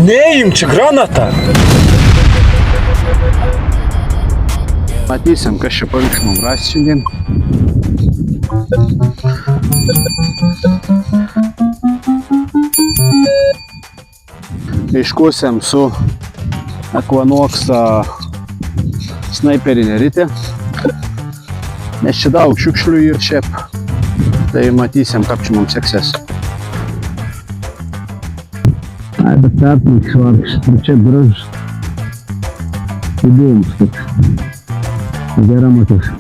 Neimk čia granatą. Matysim, kas čia pavyks mums rasti šiandien. Iškuosiam su Equinoxa snaiperinė ritė. Nes čia daug šiukšlių ir šiaip. Tai matysim, kaip čia mums seksis. Ai, bet perpink švarks, bet čia gražus. Įdėjimus kaip. Gera matus.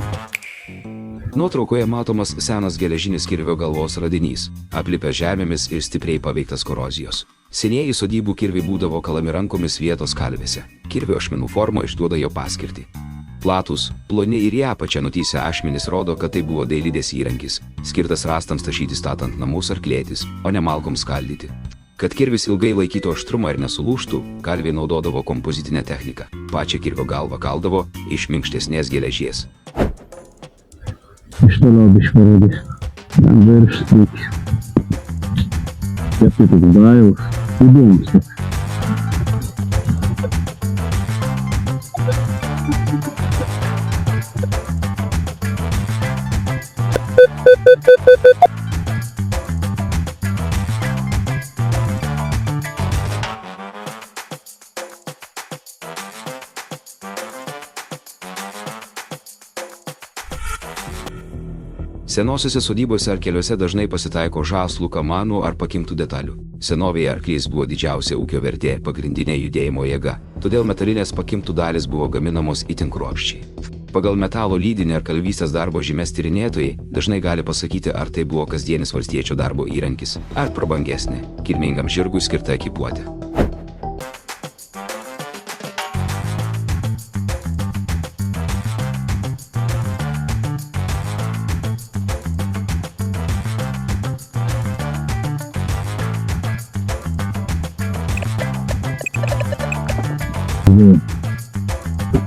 Nuotraukoje matomas senas geležinis kirvio galvos radinys, aplipęs žemėmis ir stipriai paveiktas korozijos. Senieji sodybų kirviai būdavo kalami rankomis vietos kalvėse. Kirvio ašmenų forma išduoda jo paskirtį. Platus, ploni ir į apačią nutįsę ašmenys rodo, kad tai buvo dailidės įrankis, skirtas rąstams tašyti statant namus ar klėtis, o ne malkoms skaldyti. Kad kirvis ilgai laikytų aštrumą ir nesulūžtų, kalviai naudodavo kompozitinę techniką. Pačią kirvio galvą kaldavo iš minkštesnės geležies. Iš toliau biškį parodys. Ten virš stryki. Taip taip daivus. Įdėjimus taip. Senosiuose sodybose ar keliuose dažnai pasitaiko žąslų, kamanų ar pakimtų detalių. Senovėje arklys buvo didžiausia ūkio vertė, pagrindinė judėjimo jėga, todėl metalinės pakimtų dalys buvo gaminamos itin kruopščiai. Pagal metalo lydinį ar kalvystės darbo žymes tyrinėtojai dažnai gali pasakyti, ar tai buvo kasdienis valstiečio darbo įrankis, ar prabangesnė, kilmingam žirgui skirta ekipuotė.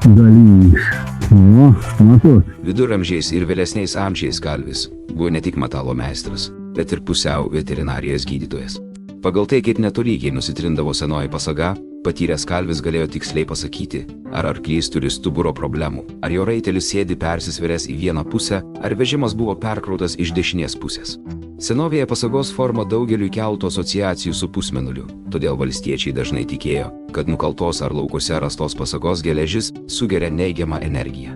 Galinys. O, matot. Viduramžiais ir vėlesniais amžiais kalvis buvo ne tik metalo meistras, bet ir pusiau veterinarijos gydytojas. Pagal tai, kaip netolygiai nusitrindavo senoji pasaga, patyręs kalvis galėjo tiksliai pasakyti, ar arklys turi stuburo problemų, ar jo raitelis sėdi persisvėręs į vieną pusę, ar vežimas buvo perkrautas iš dešinės pusės. Senovėje pasagos forma daugeliui keltų asociacijų su pusmėnuliu, todėl valstiečiai dažnai tikėjo, kad nukaltos ar laukuose rastos pasagos geležis sugeria neigiamą energiją.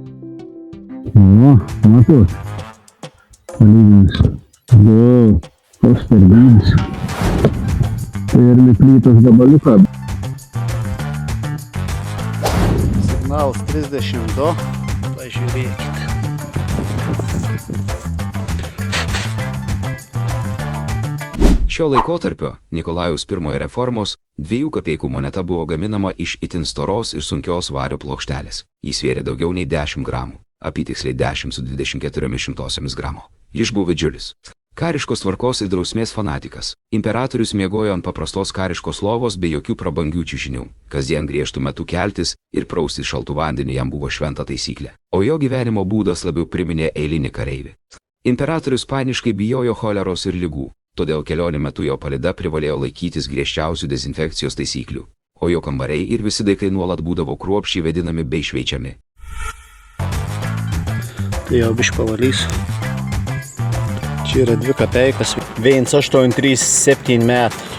O, matot. Palyginis. O, toks per dydis. Ir plytos gabaliuką. Signalas 32. Pažiūrėkit. Šio laikotarpio, Nikolajaus I reformos, 2 kapeikų moneta buvo gaminama iš itin storos ir sunkios vario plokštelės. Jis svėrė daugiau nei 10 gramų, apytiksliai 10 su 24 gramo. Jis buvo didžiulis. Kariškos tvarkos ir drausmės fanatikas, imperatorius miegojo ant paprastos kariškos lovos be jokių prabangių čiužinių. Kasdien griežtų metu keltis ir praustis šaltų vandenį jam buvo šventa taisyklė, o jo gyvenimo būdas labiau priminė eilinį kareivį. Imperatorius paniškai bijojo choleros ir ligų, todėl kelionė metu jo palyda privalėjo laikytis griežčiausių dezinfekcijos taisyklių, o jo kambariai ir visi daiktai nuolat būdavo kruopščiai vėdinami bei šveičiami. Tai jau biškį pavalys. Čia yra 2 kapeikas, 1837 metų.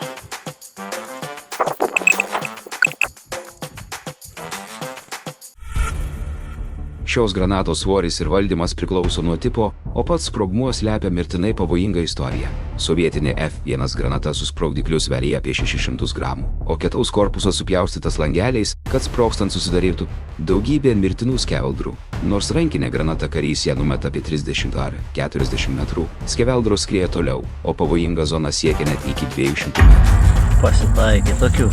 Šios granatos svoris ir valdymas priklauso nuo tipo, o pats sprogmuo slepia mirtinai pavojingą istoriją. Sovietinė F1 granata su sprogdikliu sveria apie 600 gramų, o kietaus korpusas supjaustytas langeliais, kad sprogstant susidarytų daugybė mirtinų skeveldrų. Nors rankinė granata karys ją numeta apie 30 ar 40 metrų, skeveldros skrieja toliau, o pavojinga zona siekia net iki 200 metrų. Pasitaikė tokių.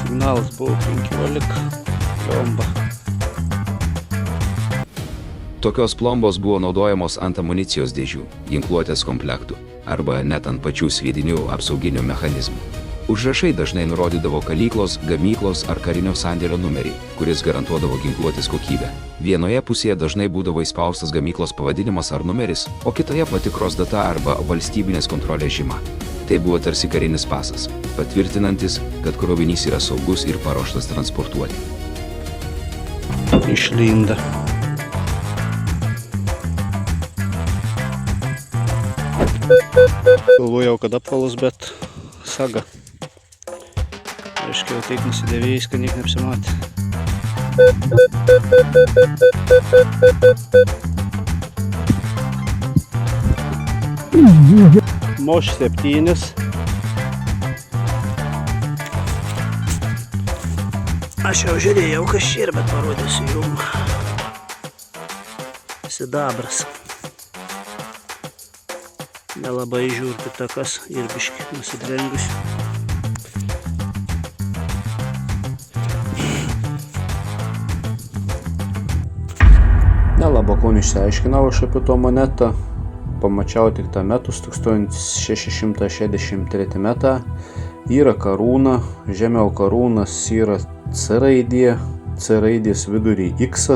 Signalas buvo 15. Plomba. Tokios plombos buvo naudojamos ant amunicijos dėžių, ginkluotės komplektų arba net ant pačių sviedinių apsauginių mechanizmų. Užrašai dažnai nurodydavo kalyklos, gamyklos ar karinio sandėlio numerį, kuris garantuodavo ginkluotės kokybę. Vienoje pusėje dažnai būdavo įspaustas gamyklos pavadinimas ar numeris, o kitoje patikros data arba valstybinės kontrolės žyma. Tai buvo tarsi karinis pasas, patvirtinantis, kad krovinys yra saugus ir paruoštas transportuoti. Išlinda. Galvojau, kad apvalus, bet saga. Aiškiai, taip nusidėvėjais, kad niek neapsimatė. Moš 7. Aš jau žiūrėjau, kas čia yra, bet parodysiu jums. Sidabras. Nelabai žiūrti takas ir biški nusidrengusi. Nelabai išsiaiškinau aš apie to monetą. Pamačiau tik tą metus 1663 metą. Yra karūna, žemiau karūnas yra C raidė, C raidės vidurį X,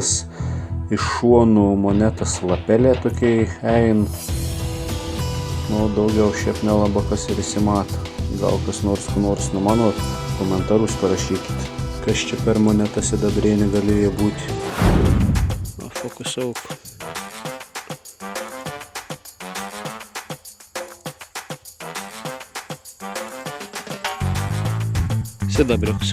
iš šonų monetas lapelė tokiai ein. Nu, daugiau šiaip nelabai kas ir įsimato. Gal kas nors numanot, komentarus parašykit. Kas čia per monetą sidabrėnį galėjo būti. Fokusauk. Sidabriuks.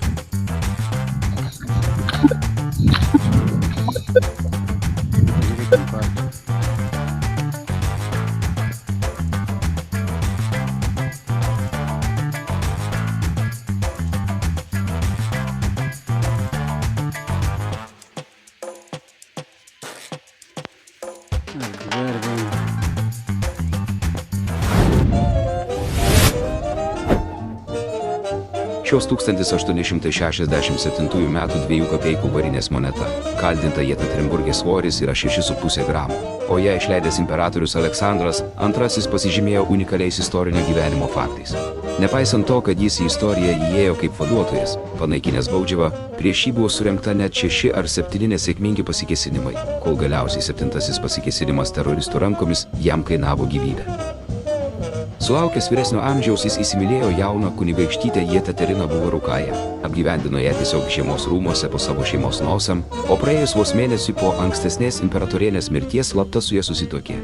Šios 1867 metų 2 kapeikų varinės moneta, kaldinta Jekaterinburge svoris yra 6,5 gramų, o ją išleidęs imperatorius Aleksandras II pasižymėjo unikaliais istorinio gyvenimo faktais. Nepaisant to, kad jis į istoriją įėjo kaip vaduotojas, panaikinęs baudžiavą, prieš jį buvo surengta net 6 ar 7 nesėkmingi pasikėsinimai, kol galiausiai 7. pasikėsinimas teroristų rankomis jam kainavo gyvybę. Sulaukęs vyresnio amžiaus jis įsimylėjo jauną kunigaikštytę Jekateriną Buvarukają, apgyvendino ją tiesiog šeimos rūmuose po savo šeimos nosam, o praėjus vos mėnesiui po ankstesnės imperatorienės mirties slapta su ja susituokė.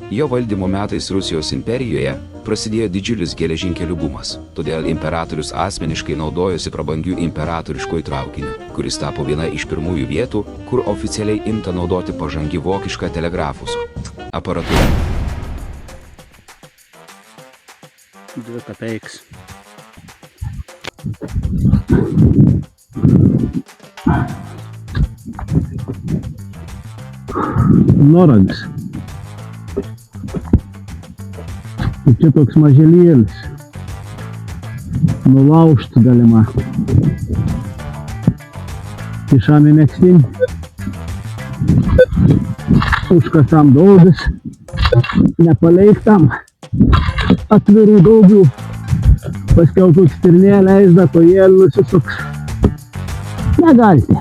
Jo valdymo metais Rusijos imperijoje prasidėjo didžiulis geležinkelių bumas, todėl imperatorius asmeniškai naudojosi prabangiu imperatoriškuoju traukiniu, kuris tapo viena iš pirmųjų vietų, kur oficialiai imta naudoti pažangi vokiška telegrafų aparatūra. 2 kapeikas. Noragas. Čia toks maželėlis. Nulaužtų galima. Kišami megztinį. Užkasam daugas. Nepaleiktam. Atvirų daugių. Paskiau koks stirnė leisda, to jie nusisuks. Negalite.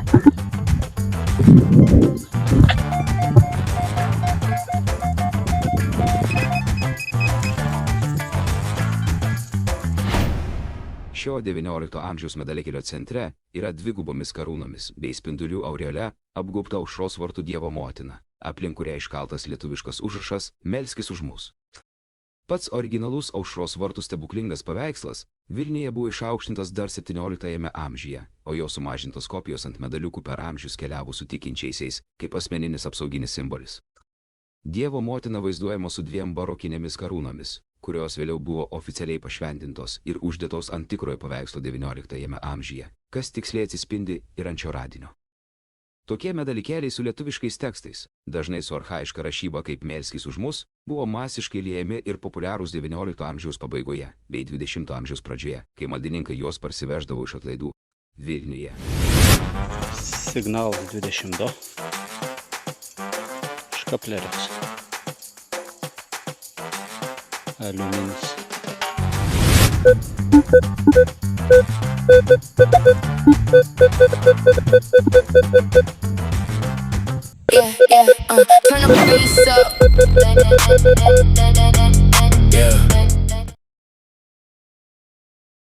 Šio XIX amžiaus medalikelio centre yra dvigubomis karūnomis bei spindulių aureole apgaubta aušros vartų Dievo motina, aplink kurią iškaltas lietuviškas užrašas Melskis už mus. Pats originalus aušros vartų stebuklingas paveikslas Vilniuje buvo išaukštintas dar 17 amžiuje, o jo sumažintos kopijos ant medaliukų per amžius keliavo su tikinčiaisiais kaip asmeninis apsauginis simbolis. Dievo motina vaizduojama su 2 barokinėmis karūnomis, kurios vėliau buvo oficialiai pašventintos ir uždėtos ant tikrojo paveikslo XIX amžiuje, kas tiksliai atsispindi ir ant šio radinio. Tokie medalikėliai su lietuviškais tekstais, dažnai su archaiška rašyba kaip Melskis už mus, buvo masiškai liejami ir populiarūs XIX amžiaus pabaigoje bei XX amžiaus pradžioje, kai maldininkai juos parsiveždavo iš atlaidų Vilniuje. Signalas 22. Škaplerius. Aliuminis. Yeah, turn the bass up.